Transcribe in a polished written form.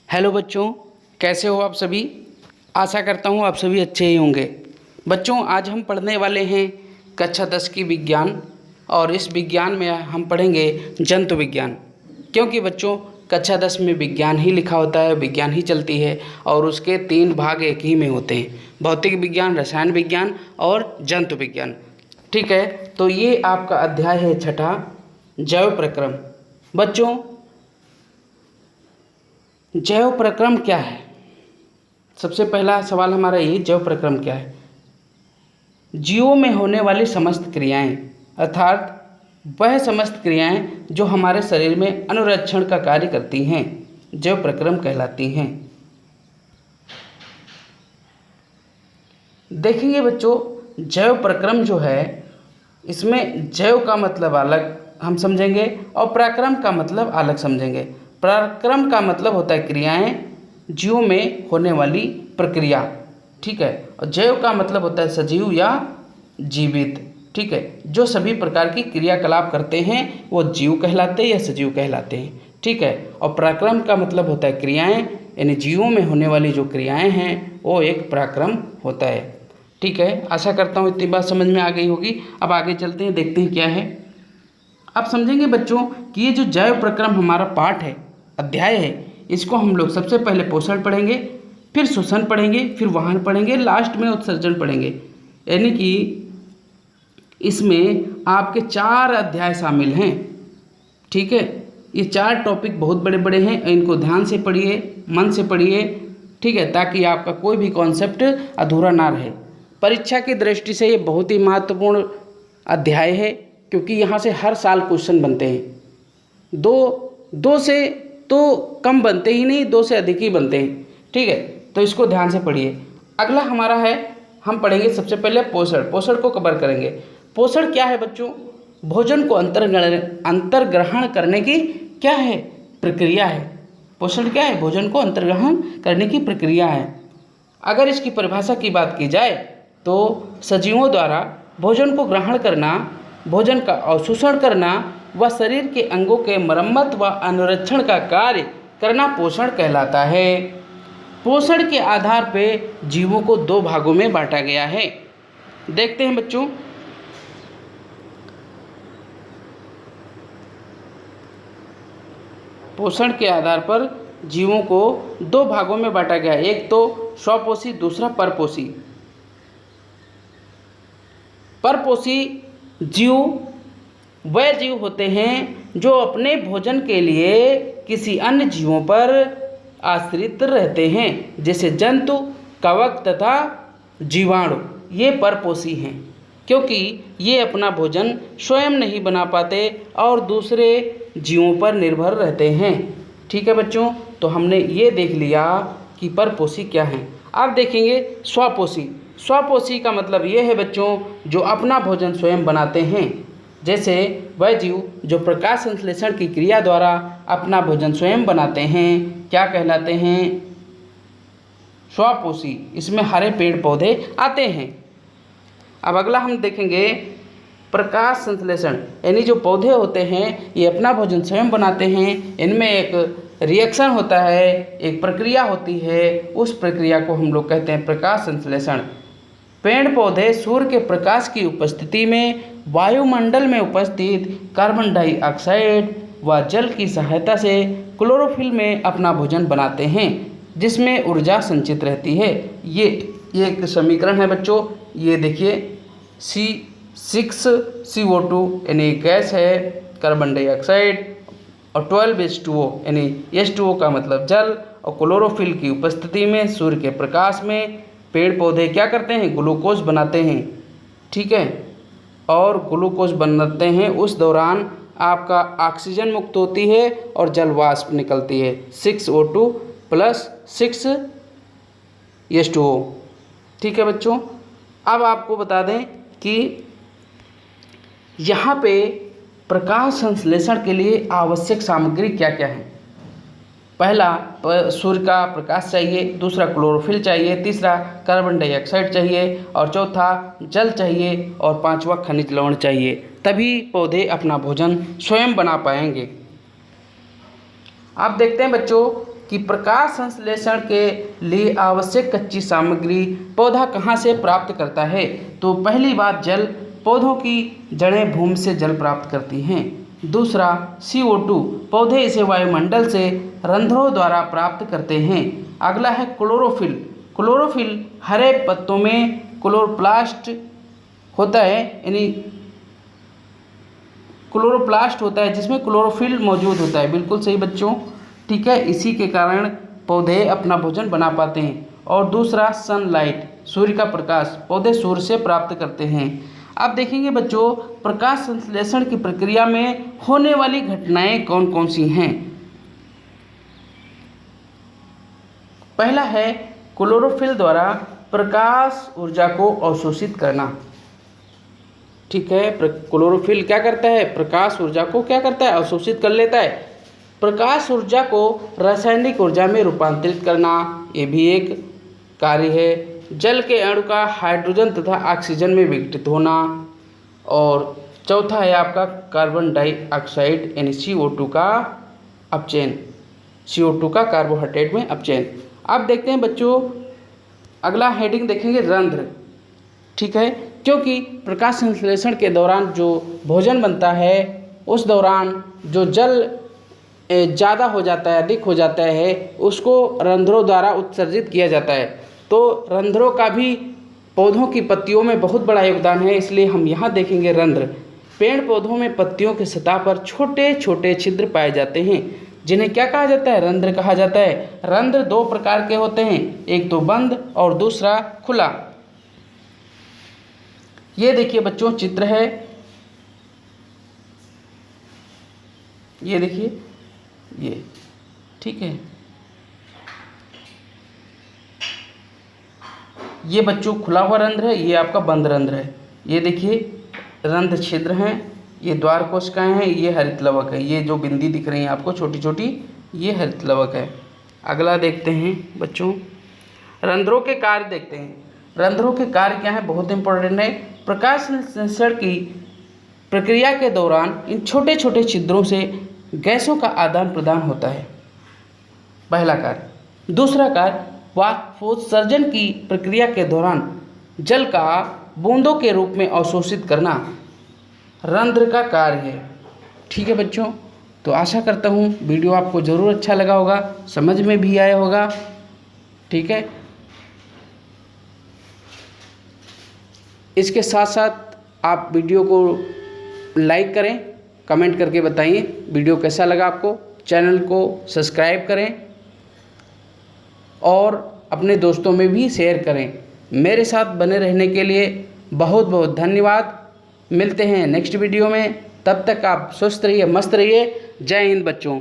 Hello बच्चों, कैसे हो आप सभी। आशा करता हूँ आप सभी अच्छे ही होंगे। बच्चों, आज हम पढ़ने वाले हैं कक्षा 10 की विज्ञान। और इस विज्ञान में हम पढ़ेंगे जंतु विज्ञान। क्योंकि बच्चों, कक्षा 10 में विज्ञान ही लिखा होता है, विज्ञान ही चलती है और उसके 3 भाग एक ही में होते हैं, भौतिक विज्ञान, रसायन विज्ञान और जंतु विज्ञान। ठीक है, तो ये आपका अध्याय है 6, जैव प्रक्रम। बच्चों, जैव प्रक्रम क्या है? सबसे पहला सवाल हमारा ये, जैव प्रक्रम क्या है? जीवों में होने वाली समस्त क्रियाएं, अर्थात वह समस्त क्रियाएं जो हमारे शरीर में अनुरक्षण का कार्य करती हैं, जैव प्रक्रम कहलाती हैं। देखेंगे बच्चों, जैव प्रक्रम जो है, इसमें जैव का मतलब अलग हम समझेंगे और प्रक्रम का मतलब अलग समझेंगे। प्रक्रम का मतलब होता है क्रियाएं, जीवों में होने वाली प्रक्रिया। ठीक है, और जैव का मतलब होता है सजीव या जीवित। ठीक है, जो सभी प्रकार की क्रियाकलाप करते हैं वो जीव कहलाते हैं या सजीव कहलाते हैं। ठीक है, और प्रक्रम का मतलब होता है क्रियाएं, यानी जीवों में होने वाली जो क्रियाएं हैं वो एक प्रक्रम होता है। ठीक है, आशा करता हूँ इतनी बात समझ में आ गई होगी। अब आगे चलते हैं, देखते हैं क्या है। आप समझेंगे बच्चों कि ये जो जैव प्रक्रम हमारा पाठ है, अध्याय है, इसको हम लोग सबसे पहले पोषण पढ़ेंगे, फिर श्वसन पढ़ेंगे, फिर वाहन पढ़ेंगे, लास्ट में उत्सर्जन पढ़ेंगे। यानी कि इसमें आपके 4 अध्याय शामिल हैं। ठीक है, ये 4 टॉपिक बहुत बड़े बड़े हैं, इनको ध्यान से पढ़िए, मन से पढ़िए। ठीक है, ताकि आपका कोई भी कॉन्सेप्ट अधूरा ना रहे। परीक्षा की दृष्टि से ये बहुत ही महत्वपूर्ण अध्याय है, क्योंकि यहाँ से हर साल क्वेश्चन बनते हैं। दो से तो कम बनते ही नहीं, 2 से अधिक ही बनते हैं। ठीक है, तो इसको ध्यान से पढ़िए। अगला हमारा है, हम पढ़ेंगे सबसे पहले पोषण। पोषण को कवर करेंगे। पोषण क्या है बच्चों? भोजन को अंतर्ग्रहण करने की क्या है? प्रक्रिया है। पोषण क्या है? भोजन को अंतर्ग्रहण करने की प्रक्रिया है। अगर इसकी परिभाषा की बात की जाए तो सजीवों द्वारा भोजन को ग्रहण करना, भोजन का अवशोषण करना व शरीर के अंगों के मरम्मत व अनुरक्षण का कार्य करना पोषण कहलाता है। पोषण के आधार पर जीवों को 2 भागों में बांटा गया है। देखते हैं बच्चों, पोषण के आधार पर जीवों को 2 भागों में बांटा गया है। एक तो स्वपोषी, दूसरा परपोषी। परपोषी जीव वह जीव होते हैं जो अपने भोजन के लिए किसी अन्य जीवों पर आश्रित रहते हैं, जैसे जंतु, कवक तथा जीवाणु। ये परपोषी हैं, क्योंकि ये अपना भोजन स्वयं नहीं बना पाते और दूसरे जीवों पर निर्भर रहते हैं। ठीक है बच्चों, तो हमने ये देख लिया कि परपोषी क्या हैं। अब देखेंगे स्वपोषी। स्वपोषी का मतलब ये है बच्चों, जो अपना भोजन स्वयं बनाते हैं, जैसे वह जीव जो प्रकाश संश्लेषण की क्रिया द्वारा अपना भोजन स्वयं बनाते हैं, क्या कहलाते हैं? स्वपोषी। इसमें हरे पेड़ पौधे आते हैं। अब अगला हम देखेंगे प्रकाश संश्लेषण, यानी जो पौधे होते हैं ये अपना भोजन स्वयं बनाते हैं। इनमें एक रिएक्शन होता है, एक प्रक्रिया होती है, उस प्रक्रिया को हम लोग कहते हैं प्रकाश संश्लेषण। पेड़ पौधे सूर्य के प्रकाश की उपस्थिति में वायुमंडल में उपस्थित कार्बन डाइऑक्साइड व जल की सहायता से क्लोरोफिल में अपना भोजन बनाते हैं, जिसमें ऊर्जा संचित रहती है। ये एक समीकरण है बच्चों, ये देखिए C6CO2 यानी गैस है, कार्बन डाइऑक्साइड, और 12H2O यानी H2O का मतलब जल, और क्लोरोफिल की उपस्थिति में सूर्य के प्रकाश में पेड़ पौधे क्या करते हैं? ग्लूकोज बनाते हैं। ठीक है, और ग्लूकोज बनाते हैं, उस दौरान आपका ऑक्सीजन मुक्त होती है और जल वाष्प निकलती है, 6O2 + 6H2O। ठीक है बच्चों, अब आपको बता दें कि यहाँ पे प्रकाश संश्लेषण के लिए आवश्यक सामग्री क्या क्या है। पहला सूर्य का प्रकाश चाहिए, दूसरा क्लोरोफिल चाहिए, तीसरा कार्बन डाइऑक्साइड चाहिए, और चौथा जल चाहिए, और 5वां खनिज लवण चाहिए। तभी पौधे अपना भोजन स्वयं बना पाएंगे। आप देखते हैं बच्चों कि प्रकाश संश्लेषण के लिए आवश्यक कच्ची सामग्री पौधा कहाँ से प्राप्त करता है। तो पहली बात, जल। पौधों की जड़ें भूमि से जल प्राप्त करती हैं। दूसरा, CO2, पौधे इसे वायुमंडल से रंध्रों द्वारा प्राप्त करते हैं। अगला है क्लोरोफिल। क्लोरोफिल हरे पत्तों में क्लोरोप्लास्ट होता है, यानी क्लोरोप्लास्ट होता है जिसमें क्लोरोफिल मौजूद होता है। बिल्कुल सही बच्चों, ठीक है। इसी के कारण पौधे अपना भोजन बना पाते हैं। और दूसरा, सनलाइट, सूर्य का प्रकाश, पौधे सूर्य से प्राप्त करते हैं। अब देखेंगे बच्चों, प्रकाश संश्लेषण की प्रक्रिया में होने वाली घटनाएं कौन कौन सी हैं। पहला है क्लोरोफिल द्वारा प्रकाश ऊर्जा को अवशोषित करना। ठीक है, क्लोरोफिल क्या करता है, प्रकाश ऊर्जा को क्या करता है, अवशोषित कर लेता है। प्रकाश ऊर्जा को रासायनिक ऊर्जा में रूपांतरित करना, ये भी एक कार्य है। जल के अणु का हाइड्रोजन तथा ऑक्सीजन में विघटित होना। और चौथा है आपका कार्बन डाइऑक्साइड यानी CO2 का अपचयन, CO2 का कार्बोहाइड्रेट में अपचयन। अब देखते हैं बच्चों, अगला हेडिंग देखेंगे, रंध्र। ठीक है, क्योंकि प्रकाश संश्लेषण के दौरान जो भोजन बनता है उस दौरान जो जल ज़्यादा हो जाता है, अधिक हो जाता है, उसको रंध्रों द्वारा उत्सर्जित किया जाता है। तो रंध्रों का भी पौधों की पत्तियों में बहुत बड़ा योगदान है, इसलिए हम यहाँ देखेंगे रंध्र। पेड़ पौधों में पत्तियों की सतह पर छोटे छोटे छिद्र पाए जाते हैं, जिन्हें क्या कहा जाता है, रंध्र कहा जाता है। रंध्र दो प्रकार के होते हैं, एक तो बंद और दूसरा खुला। ये देखिए बच्चों, चित्र है, ये देखिए, ये ठीक है। ये बच्चों खुला हुआ रंध्र है, ये आपका बंद रंध्र है। ये देखिए रंध्र छिद्र हैं, ये द्वार कोशिकाएं हैं, ये हरित लवक है। ये जो बिंदी दिख रही हैं आपको छोटी छोटी, ये हरित लवक है। अगला देखते हैं बच्चों, रंध्रों के कार्य देखते हैं। रंध्रों के कार्य क्या है, बहुत इंपॉर्टेंट है। प्रकाश संश्लेषण की प्रक्रिया के दौरान इन छोटे छोटे छिद्रों से गैसों का आदान प्रदान होता है, पहला कार्य। दूसरा कार्य, वाष्पोत्सर्जन की प्रक्रिया के दौरान जल का बूंदों के रूप में अवशोषित करना रंध्र का कार्य है। ठीक है बच्चों, तो आशा करता हूँ वीडियो आपको ज़रूर अच्छा लगा होगा, समझ में भी आया होगा। ठीक है, इसके साथ साथ आप वीडियो को लाइक करें, कमेंट करके बताइए वीडियो कैसा लगा आपको। चैनल को सब्सक्राइब करें और अपने दोस्तों में भी शेयर करें। मेरे साथ बने रहने के लिए बहुत बहुत धन्यवाद। मिलते हैं नेक्स्ट वीडियो में, तब तक आप स्वस्थ रहिए, मस्त रहिए। जय हिंद बच्चों।